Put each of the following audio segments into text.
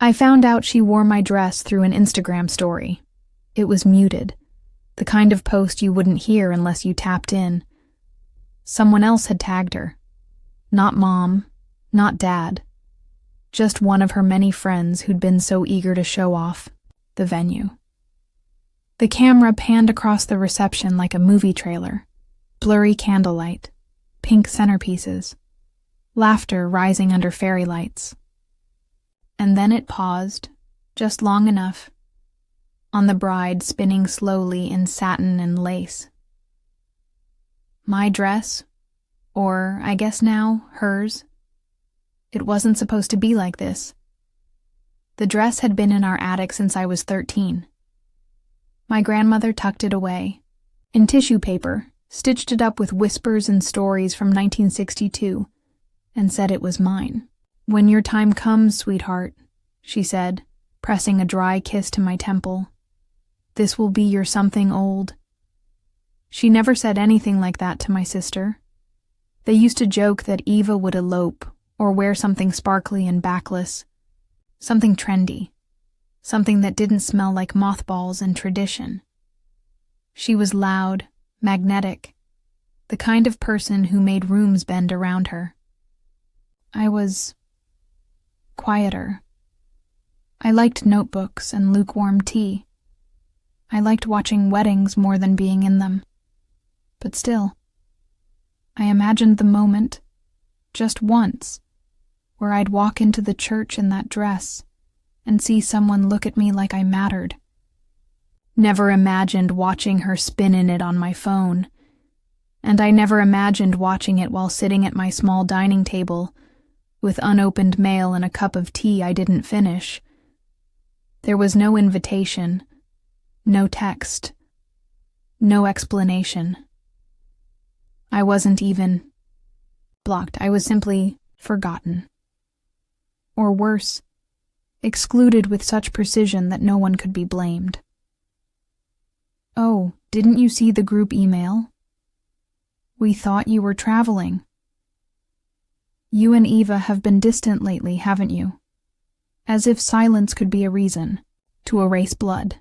I found out she wore my dress through an Instagram story. It was muted, the kind of post you wouldn't hear unless you tapped in. Someone else had tagged her. Not Mom, not Dad. Just one of her many friends who'd been so eager to show off the venue. The camera panned across the reception like a movie trailer. Blurry candlelight, pink centerpieces, laughter rising under fairy lights. And then it paused, just long enough, on the bride spinning slowly in satin and lace. My dress, or I guess now, hers. It wasn't supposed to be like this. The dress had been in our attic since I was 13. My grandmother tucked it away, in tissue paper, stitched it up with whispers and stories from 1962, and said it was mine. "When your time comes, sweetheart," she said, pressing a dry kiss to my temple. "This will be your something old." She never said anything like that to my sister. They used to joke that Eva would elope or wear something sparkly and backless, something trendy, something that didn't smell like mothballs and tradition. She was loud, magnetic, the kind of person who made rooms bend around her. I was quieter. I liked notebooks and lukewarm tea. I liked watching weddings more than being in them. But still, I imagined the moment, just once, where I'd walk into the church in that dress and see someone look at me like I mattered. Never imagined watching her spin in it on my phone, and I never imagined watching it while sitting at my small dining table with unopened mail and a cup of tea I didn't finish. There was no invitation, no text, no explanation. I wasn't even blocked. I was simply forgotten. Or worse, excluded with such precision that no one could be blamed. "Oh, didn't you see the group email? We thought you were traveling. You and Eva have been distant lately, haven't you?" As if silence could be a reason to erase blood.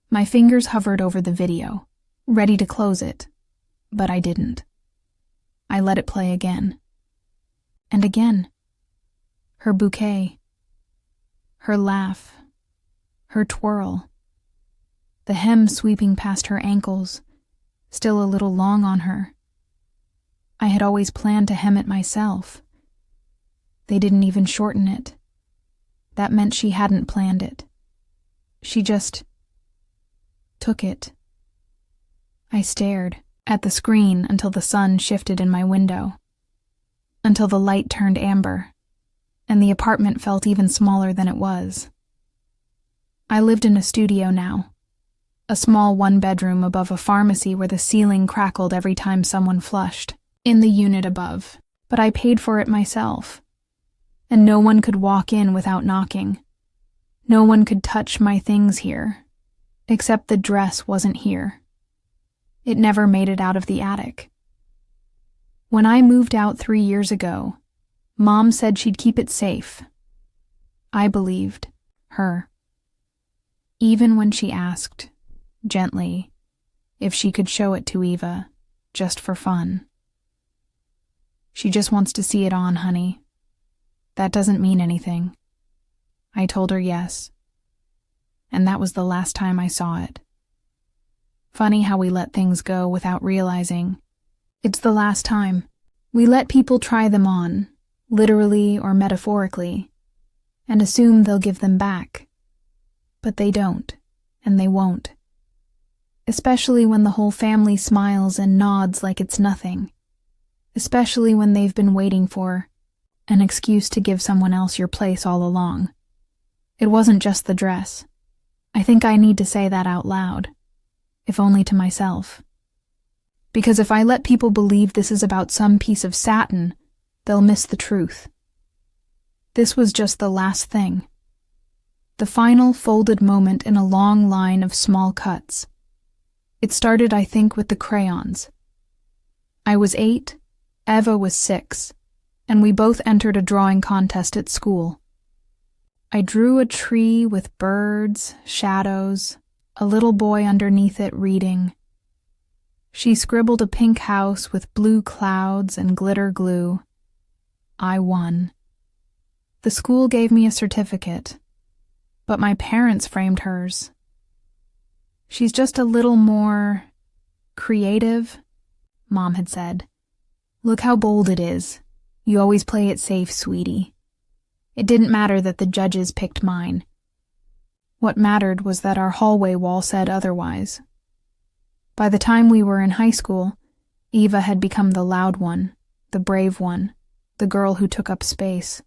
My fingers hovered over the video, ready to close it, but I didn't. I let it play again. And again. Her bouquet. Her laugh. Her twirl. The hem sweeping past her ankles, still a little long on her. I had always planned to hem it myself. They didn't even shorten it. That meant she hadn't planned it. She just took it. I stared at the screen until the sun shifted in my window, until the light turned amber, and the apartment felt even smaller than it was. I lived in a studio now, a small one-bedroom above a pharmacy where the ceiling crackled every time someone flushed, in the unit above, but I paid for it myself. And no one could walk in without knocking. No one could touch my things here, except the dress wasn't here. It never made it out of the attic. When I moved out 3 years ago, Mom said she'd keep it safe. I believed her. Even when she asked, gently, if she could show it to Eva, just for fun. "She just wants to see it on, honey. That doesn't mean anything." I told her yes. And that was the last time I saw it. Funny how we let things go without realizing. It's the last time. We let people try them on, literally or metaphorically, and assume they'll give them back. But they don't, and they won't. Especially when the whole family smiles and nods like it's nothing. Especially when they've been waiting for an excuse to give someone else your place all along. It wasn't just the dress. I think I need to say that out loud, if only to myself. Because if I let people believe this is about some piece of satin, they'll miss the truth. This was just the last thing. The final folded moment in a long line of small cuts. It started, I think, with the crayons. I was 8, Eva was 6, and we both entered a drawing contest at school. I drew a tree with birds, shadows, a little boy underneath it reading. She scribbled a pink house with blue clouds and glitter glue. I won. The school gave me a certificate, but my parents framed hers. She's just a little more creative, Mom had said. Look how bold it is. You always play it safe, sweetie. It didn't matter that the judges picked mine. What mattered was that our hallway wall said otherwise. By the time we were in high school, Eva had become the loud one, the brave one, the girl who took up space.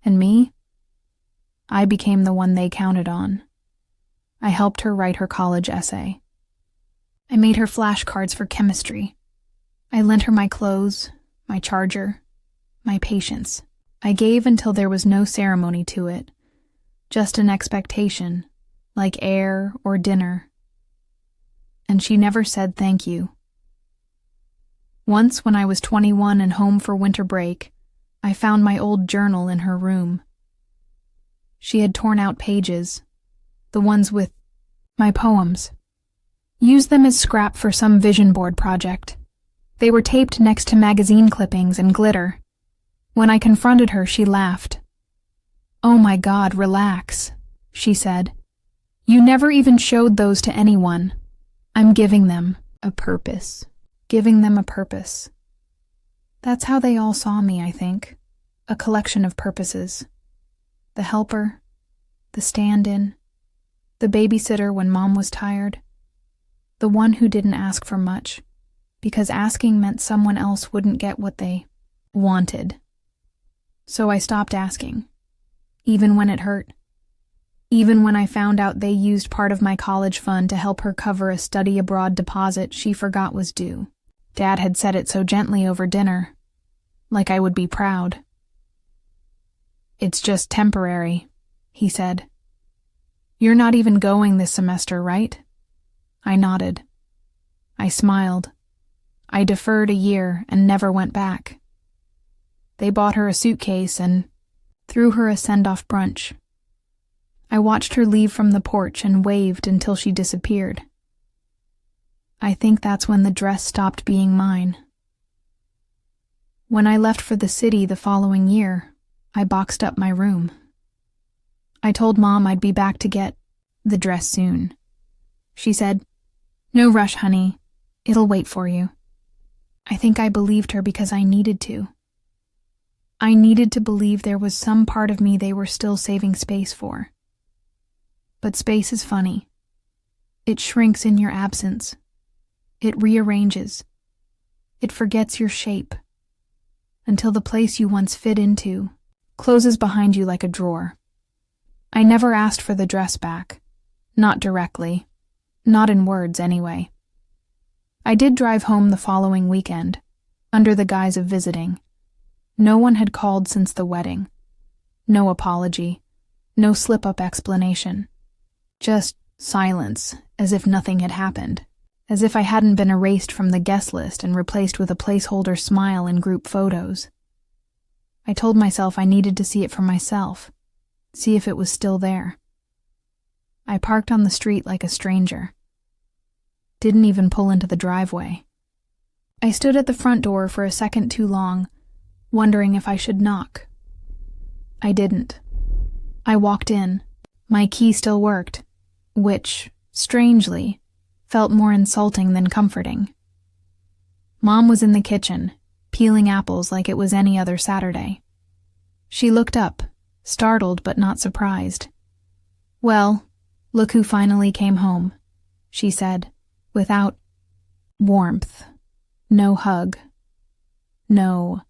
And me? I became the one they counted on. I helped her write her college essay. I made her flashcards for chemistry. I lent her my clothes, my charger, my patience. I gave until there was no ceremony to it, just an expectation, like air or dinner. And she never said thank you. Once, when I was 21 and home for winter break, I found my old journal in her room. She had torn out pages, the ones with my poems. Used them as scrap for some vision board project. They were taped next to magazine clippings and glitter. When I confronted her, she laughed. "Oh my God, relax," she said. "You never even showed those to anyone. I'm giving them a purpose. Giving them a purpose." That's how they all saw me, I think. A collection of purposes. The helper, the stand-in, the babysitter when Mom was tired, the one who didn't ask for much, because asking meant someone else wouldn't get what they wanted. So I stopped asking, even when it hurt. Even when I found out they used part of my college fund to help her cover a study abroad deposit she forgot was due. Dad had said it so gently over dinner, like I would be proud. "It's just temporary," he said. "You're not even going this semester, right?" I nodded. I smiled. I deferred a year and never went back. They bought her a suitcase and threw her a send-off brunch. I watched her leave from the porch and waved until she disappeared. I think that's when the dress stopped being mine. When I left for the city the following year, I boxed up my room. I told Mom I'd be back to get the dress soon. She said, "No rush, honey. It'll wait for you." I think I believed her because I needed to. I needed to believe there was some part of me they were still saving space for. But space is funny. It shrinks in your absence. It rearranges. It forgets your shape, until the place you once fit into closes behind you like a drawer. I never asked for the dress back. Not directly. Not in words, anyway. I did drive home the following weekend, under the guise of visiting. No one had called since the wedding. No apology. No slip-up explanation. Just silence, as if nothing had happened. As if I hadn't been erased from the guest list and replaced with a placeholder smile in group photos. I told myself I needed to see it for myself, see if it was still there. I parked on the street like a stranger. Didn't even pull into the driveway. I stood at the front door for a second too long, wondering if I should knock. I didn't. I walked in. My key still worked, which, strangely, felt more insulting than comforting. Mom was in the kitchen, peeling apples like it was any other Saturday. She looked up, startled but not surprised. "Well, look who finally came home," she said, without warmth. No hug. No,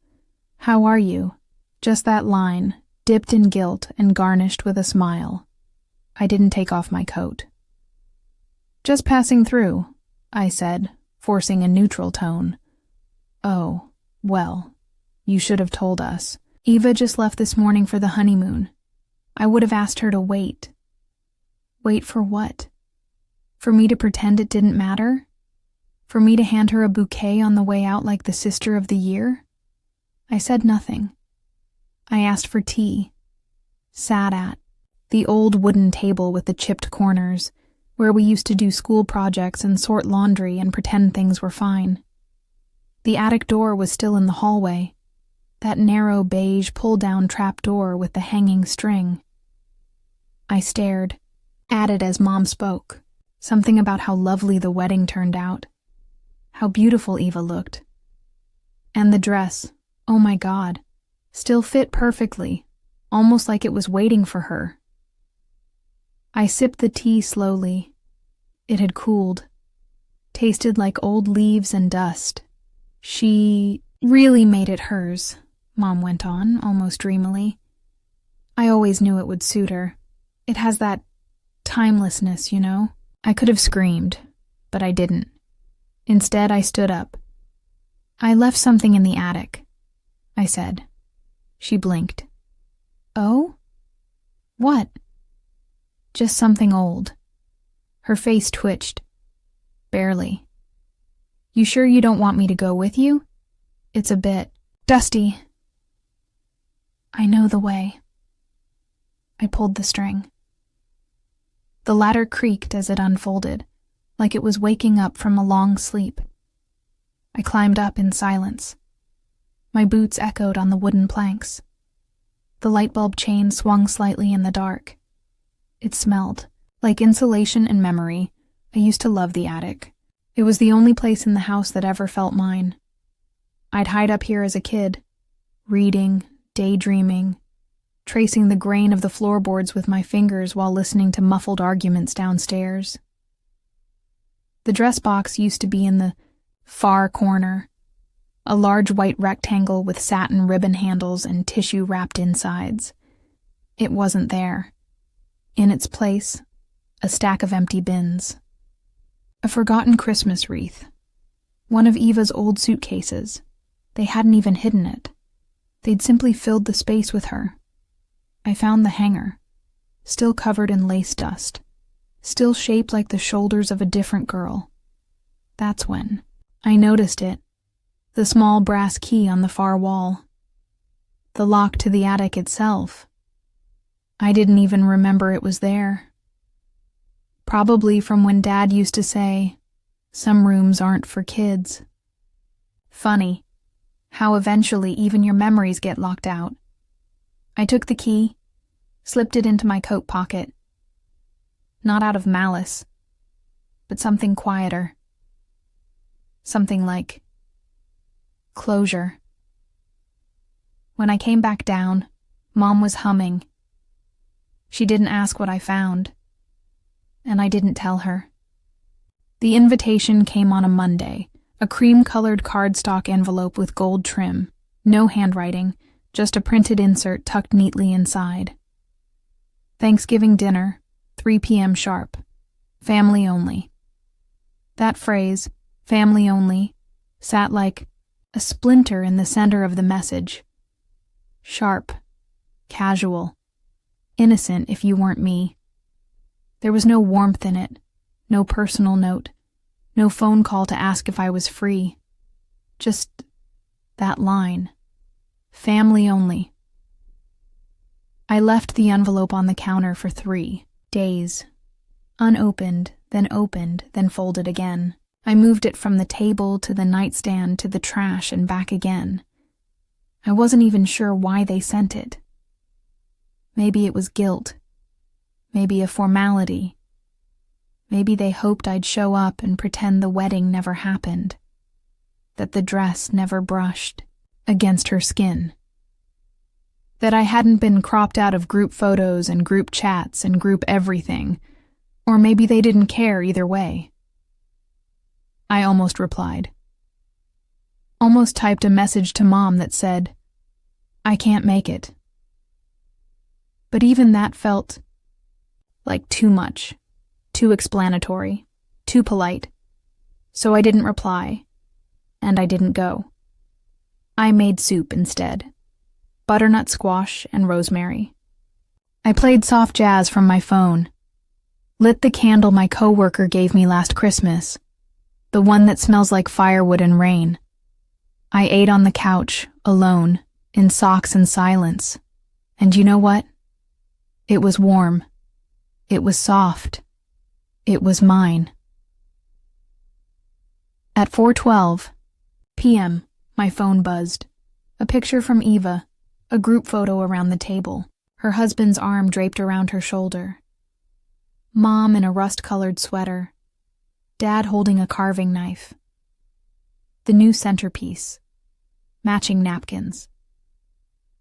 "How are you?" Just that line, dipped in guilt and garnished with a smile. I didn't take off my coat. "Just passing through," I said, forcing a neutral tone. "Oh, well, you should have told us. Eva just left this morning for the honeymoon. I would have asked her to wait." Wait for what? For me to pretend it didn't matter? For me to hand her a bouquet on the way out like the sister of the year? I said nothing. I asked for tea. sat at, the old wooden table with the chipped corners, where we used to do school projects and sort laundry and pretend things were fine. The attic door was still in the hallway, that narrow beige pull-down trap door with the hanging string. I stared at it as Mom spoke, something about how lovely the wedding turned out, how beautiful Eva looked. And the dress, oh my God, still fit perfectly, almost like it was waiting for her. I sipped the tea slowly. It had cooled, tasted like old leaves and dust. She really made it hers, Mom went on, almost dreamily. I always knew it would suit her. It has that timelessness, you know? I could have screamed, but I didn't. Instead, I stood up. I left something in the attic, I said. She blinked. Oh? What? Just something old. Her face twitched. Barely. You sure you don't want me to go with you? It's a bit dusty. I know the way. I pulled the string. The ladder creaked as it unfolded, like it was waking up from a long sleep. I climbed up in silence. My boots echoed on the wooden planks. The light bulb chain swung slightly in the dark. It smelled. Like insulation and memory, I used to love the attic. It was the only place in the house that ever felt mine. I'd hide up here as a kid, reading, daydreaming, tracing the grain of the floorboards with my fingers while listening to muffled arguments downstairs. The dress box used to be in the far corner, a large white rectangle with satin ribbon handles and tissue-wrapped insides. It wasn't there. In its place, a stack of empty bins. A forgotten Christmas wreath. One of Eva's old suitcases. They hadn't even hidden it. They'd simply filled the space with her. I found the hanger, still covered in lace dust, still shaped like the shoulders of a different girl. That's when I noticed it, the small brass key on the far wall. The lock to the attic itself. I didn't even remember it was there. Probably from when Dad used to say, "Some rooms aren't for kids." Funny, how eventually even your memories get locked out. I took the key, slipped it into my coat pocket. Not out of malice, but something quieter. Something like closure. When I came back down, Mom was humming. She didn't ask what I found, and I didn't tell her. The invitation came on a Monday, a cream-colored cardstock envelope with gold trim, no handwriting, just a printed insert tucked neatly inside. Thanksgiving dinner, 3 p.m. sharp. Family only. That phrase, family only, sat like a splinter in the center of the message. Sharp, casual, innocent if you weren't me. There was no warmth in it, no personal note, no phone call to ask if I was free. Just that line. Family only. I left the envelope on the counter for 3 days. Unopened, then opened, then folded again. I moved it from the table to the nightstand to the trash and back again. I wasn't even sure why they sent it. Maybe it was guilt. Maybe a formality. Maybe they hoped I'd show up and pretend the wedding never happened. That the dress never brushed against her skin. That I hadn't been cropped out of group photos and group chats and group everything. Or maybe they didn't care either way. I almost replied. Almost typed a message to Mom that said, "I can't make it." But even that felt like too much, too explanatory, too polite. So I didn't reply, and I didn't go. I made soup instead. Butternut squash and rosemary. I played soft jazz from my phone. Lit the candle my coworker gave me last Christmas, the one that smells like firewood and rain. I ate on the couch, alone, in socks and silence. And you know what? It was warm. It was soft. It was mine. At 4:12 p.m., my phone buzzed. A picture from Eva, a group photo around the table, her husband's arm draped around her shoulder. Mom in a rust-colored sweater. Dad holding a carving knife. The new centerpiece. Matching napkins.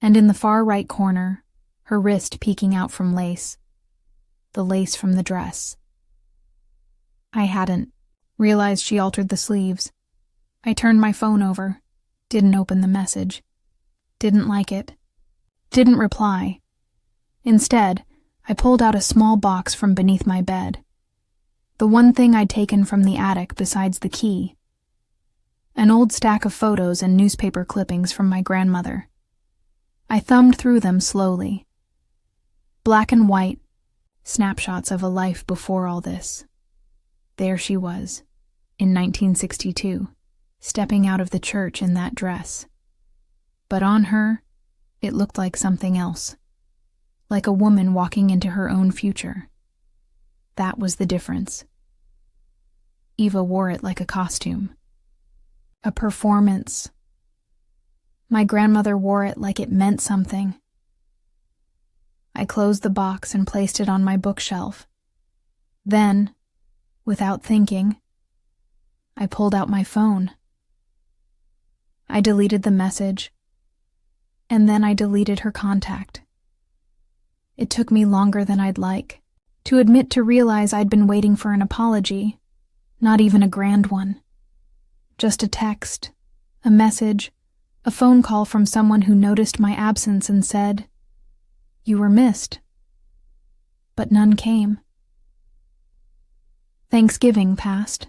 And in the far right corner, her wrist peeking out from lace. The lace from the dress. I hadn't realized she altered the sleeves. I turned my phone over, didn't open the message, didn't like it, didn't reply. Instead, I pulled out a small box from beneath my bed. The one thing I'd taken from the attic besides the key. An old stack of photos and newspaper clippings from my grandmother. I thumbed through them slowly. Black and white, snapshots of a life before all this. There she was, in 1962, stepping out of the church in that dress. But on her, it looked like something else. Like a woman walking into her own future. That was the difference. Eva wore it like a costume. A performance. My grandmother wore it like it meant something. I closed the box and placed it on my bookshelf. Then, without thinking, I pulled out my phone. I deleted the message, and then I deleted her contact. It took me longer than I'd like to admit to realize I'd been waiting for an apology, not even a grand one. Just a text, a message, a phone call from someone who noticed my absence and said, "You were missed." But none came. Thanksgiving passed,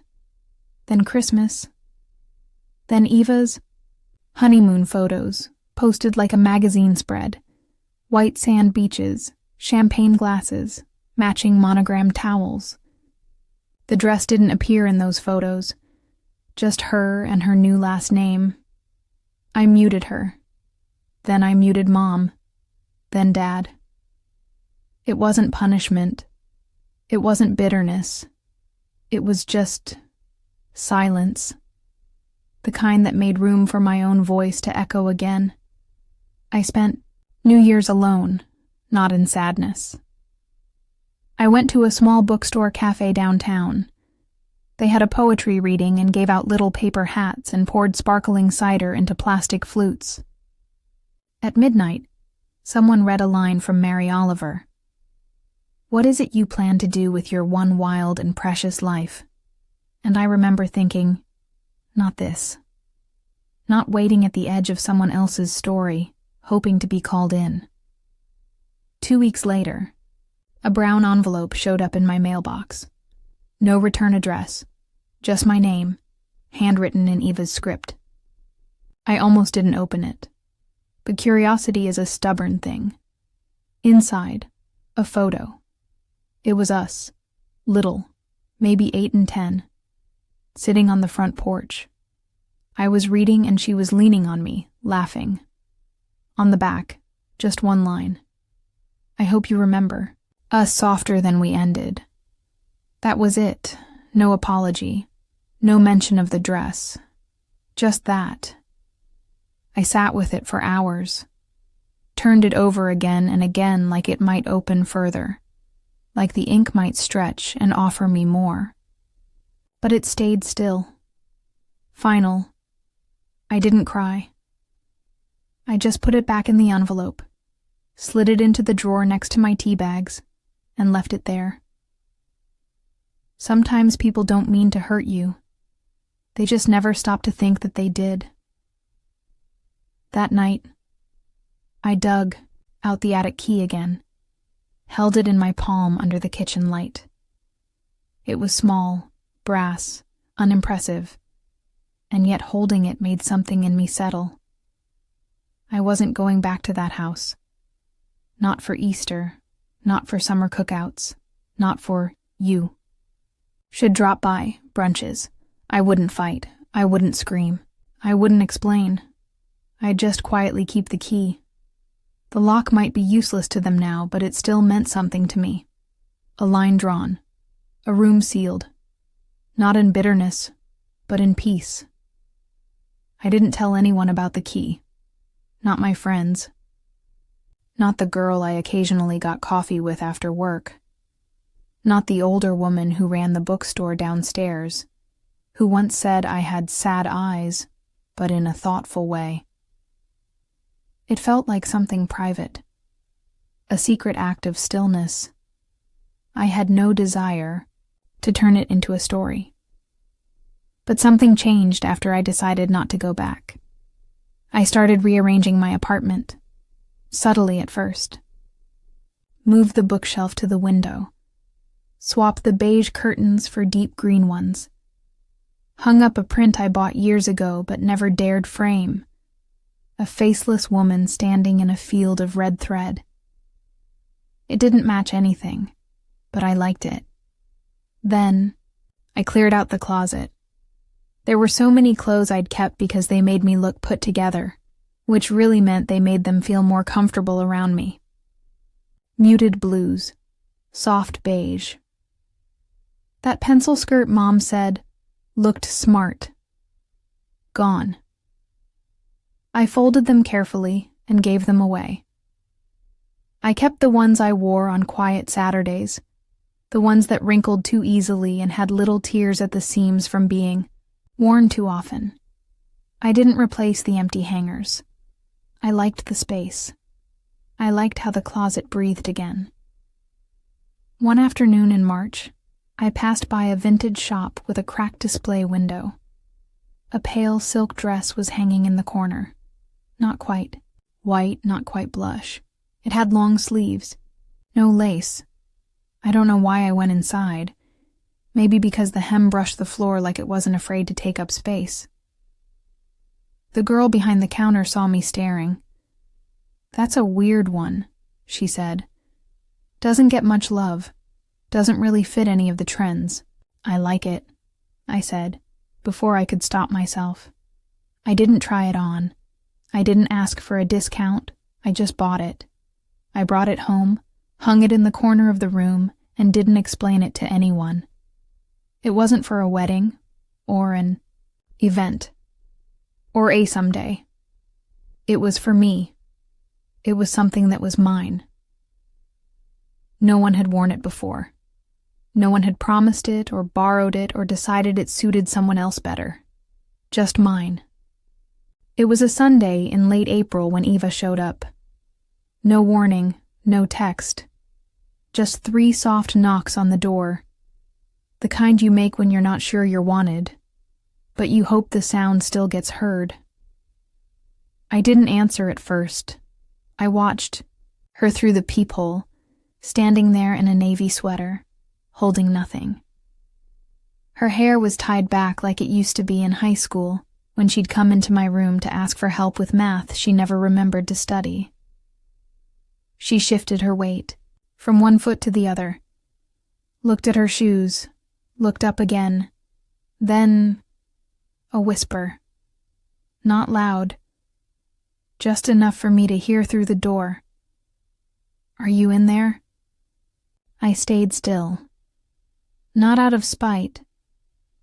then Christmas, then Eva's honeymoon photos posted like a magazine spread, white sand beaches, champagne glasses, matching monogrammed towels. The dress didn't appear in those photos, just her and her new last name. I muted her. Then I muted Mom, then Dad. It wasn't punishment. It wasn't bitterness. It was just silence. The kind that made room for my own voice to echo again. I spent New Year's alone, not in sadness. I went to a small bookstore cafe downtown. They had a poetry reading and gave out little paper hats and poured sparkling cider into plastic flutes. At midnight, someone read a line from Mary Oliver. "What is it you plan to do with your one wild and precious life?" And I remember thinking, not this. Not waiting at the edge of someone else's story, hoping to be called in. 2 weeks later, a brown envelope showed up in my mailbox. No return address, just my name, handwritten in Eva's script. I almost didn't open it, but curiosity is a stubborn thing. Inside, a photo. It was us, little, maybe 8 and 10, sitting on the front porch. I was reading and she was leaning on me, laughing. On the back, just one line. "I hope you remember. Us softer than we ended." That was it. No apology. No mention of the dress. Just that. I sat with it for hours. Turned it over again and again like it might open further. Like the ink might stretch and offer me more. But it stayed still. Final. I didn't cry. I just put it back in the envelope, slid it into the drawer next to my tea bags, and left it there. Sometimes people don't mean to hurt you. They just never stop to think that they did. That night, I dug out the attic key again, held it in my palm under the kitchen light. It was small, brass, unimpressive, and yet holding it made something in me settle. I wasn't going back to that house. Not for Easter, not for summer cookouts, not for you. Should drop by, brunches. I wouldn't fight. I wouldn't scream. I wouldn't explain. I'd just quietly keep the key. The lock might be useless to them now, but it still meant something to me. A line drawn. A room sealed. Not in bitterness, but in peace. I didn't tell anyone about the key. Not my friends. Not the girl I occasionally got coffee with after work. Not the older woman who ran the bookstore downstairs, who once said I had sad eyes, but in a thoughtful way. It felt like something private, a secret act of stillness. I had no desire to turn it into a story. But something changed after I decided not to go back. I started rearranging my apartment, subtly at first. Moved the bookshelf to the window. Swapped the beige curtains for deep green ones. Hung up a print I bought years ago but never dared frame. A faceless woman standing in a field of red thread. It didn't match anything, but I liked it. Then, I cleared out the closet. There were so many clothes I'd kept because they made me look put together, which really meant they made them feel more comfortable around me. Muted blues, soft beige. That pencil skirt Mom said looked smart. Gone. I folded them carefully and gave them away. I kept the ones I wore on quiet Saturdays, the ones that wrinkled too easily and had little tears at the seams from being worn too often. I didn't replace the empty hangers. I liked the space. I liked how the closet breathed again. One afternoon in March, I passed by a vintage shop with a cracked display window. A pale silk dress was hanging in the corner. Not quite white, not quite blush. It had long sleeves. No lace. I don't know why I went inside. Maybe because the hem brushed the floor like it wasn't afraid to take up space. The girl behind the counter saw me staring. "That's a weird one," she said. "Doesn't get much love. Doesn't really fit any of the trends." "I like it," I said, before I could stop myself. I didn't try it on. I didn't ask for a discount. I just bought it. I brought it home, hung it in the corner of the room, and didn't explain it to anyone. It wasn't for a wedding, or an event, or a someday. It was for me. It was something that was mine. No one had worn it before. No one had promised it or borrowed it or decided it suited someone else better. Just mine. It was a Sunday in late April when Eva showed up. No warning, no text. Just 3 soft knocks on the door. The kind you make when you're not sure you're wanted, but you hope the sound still gets heard. I didn't answer at first. I watched her through the peephole, standing there in a navy sweater, holding nothing. Her hair was tied back like it used to be in high school, when she'd come into my room to ask for help with math she never remembered to study. She shifted her weight, from one foot to the other, looked at her shoes, looked up again, then a whisper. Not loud, just enough for me to hear through the door. "Are you in there?" I stayed still. Not out of spite,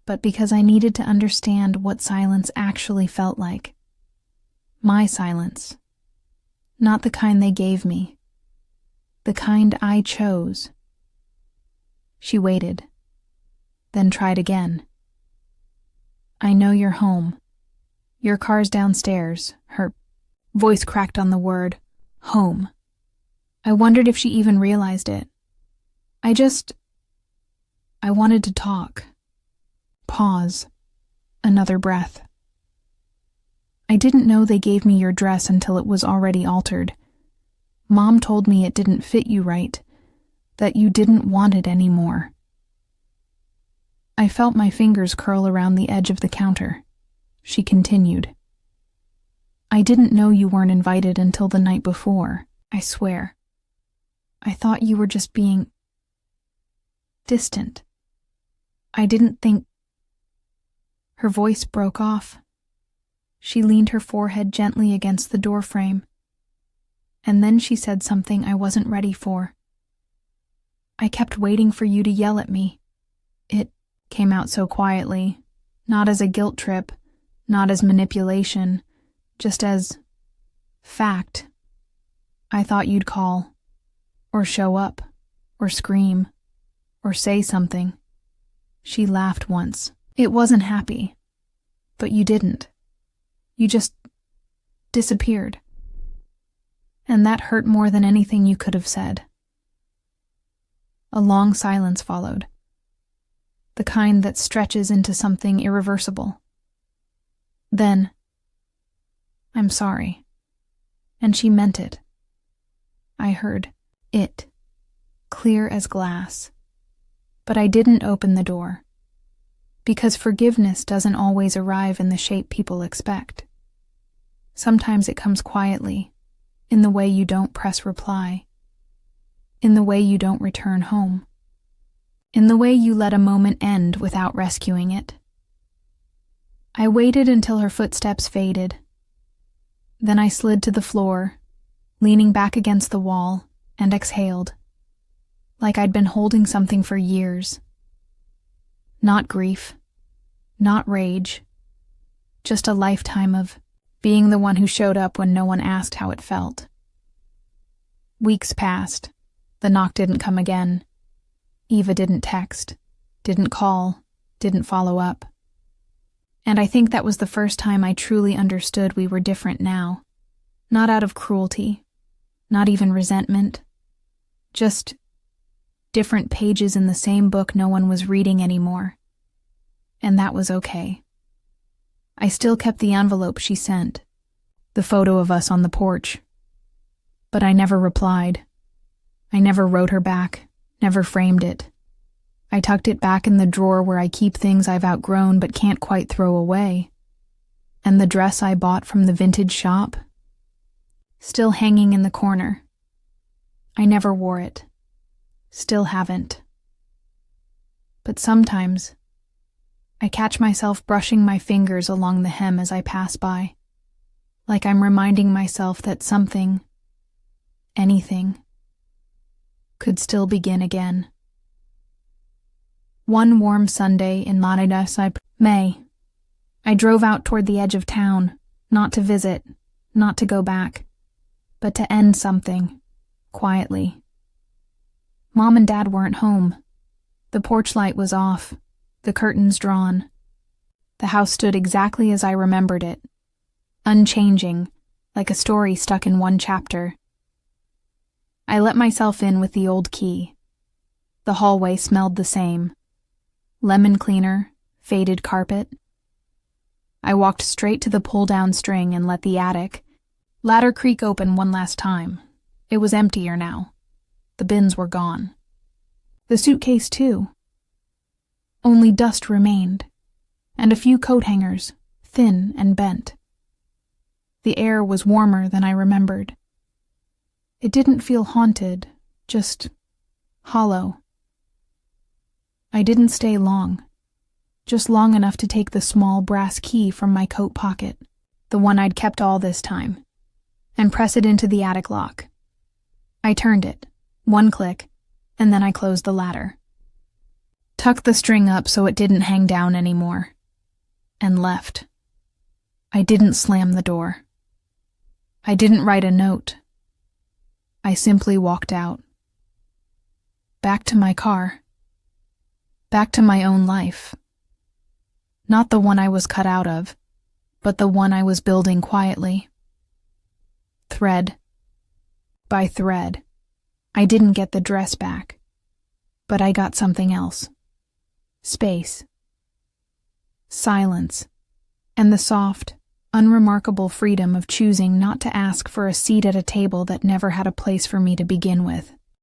but because I needed to understand what silence actually felt like. My silence. Not the kind they gave me. The kind I chose. She waited, then tried again. "I know you're home. Your car's downstairs." Her voice cracked on the word, home. I wondered if she even realized it. I wanted to talk. Pause. Another breath. "I didn't know they gave me your dress until it was already altered. Mom told me it didn't fit you right, that you didn't want it anymore." I felt my fingers curl around the edge of the counter. She continued. "I didn't know you weren't invited until the night before, I swear. I thought you were just being distant. I didn't think..." Her voice broke off. She leaned her forehead gently against the doorframe. And then she said something I wasn't ready for. "I kept waiting for you to yell at me." It came out so quietly, not as a guilt trip, not as manipulation, just as fact. "I thought you'd call, or show up, or scream, or say something." She laughed once. "It wasn't happy. But you didn't. You just disappeared." And that hurt more than anything you could have said. A long silence followed, the kind that stretches into something irreversible. Then, "I'm sorry." And she meant it. I heard it, clear as glass. But I didn't open the door, because forgiveness doesn't always arrive in the shape people expect. Sometimes it comes quietly, in the way you don't press reply, in the way you don't return home, in the way you let a moment end without rescuing it. I waited until her footsteps faded. Then I slid to the floor, leaning back against the wall, and exhaled, like I'd been holding something for years. Not grief, not rage, just a lifetime of being the one who showed up when no one asked how it felt. Weeks passed. The knock didn't come again. Eva didn't text, didn't call, didn't follow up. And I think that was the first time I truly understood we were different now. Not out of cruelty, not even resentment, just different pages in the same book no one was reading anymore. And that was okay. I still kept the envelope she sent, the photo of us on the porch. But I never replied. I never wrote her back, never framed it. I tucked it back in the drawer where I keep things I've outgrown but can't quite throw away. And the dress I bought from the vintage shop? Still hanging in the corner. I never wore it. Still haven't. But sometimes, I catch myself brushing my fingers along the hem as I pass by, like I'm reminding myself that something, anything, could still begin again. One warm Sunday in May, I drove out toward the edge of town, not to visit, not to go back, but to end something, quietly. Mom and Dad weren't home. The porch light was off, the curtains drawn. The house stood exactly as I remembered it, unchanging, like a story stuck in one chapter. I let myself in with the old key. The hallway smelled the same. Lemon cleaner, faded carpet. I walked straight to the pull-down string and let the attic ladder creak open one last time. It was emptier now. The bins were gone. The suitcase, too. Only dust remained, and a few coat hangers, thin and bent. The air was warmer than I remembered. It didn't feel haunted, just hollow. I didn't stay long, just long enough to take the small brass key from my coat pocket, the one I'd kept all this time, and press it into the attic lock. I turned it, one click, and then I closed the ladder. Tucked the string up so it didn't hang down anymore, and left. I didn't slam the door. I didn't write a note. I simply walked out. Back to my car. Back to my own life. Not the one I was cut out of, but the one I was building quietly. Thread by thread. I didn't get the dress back, but I got something else. Space. Silence. And the soft, unremarkable freedom of choosing not to ask for a seat at a table that never had a place for me to begin with.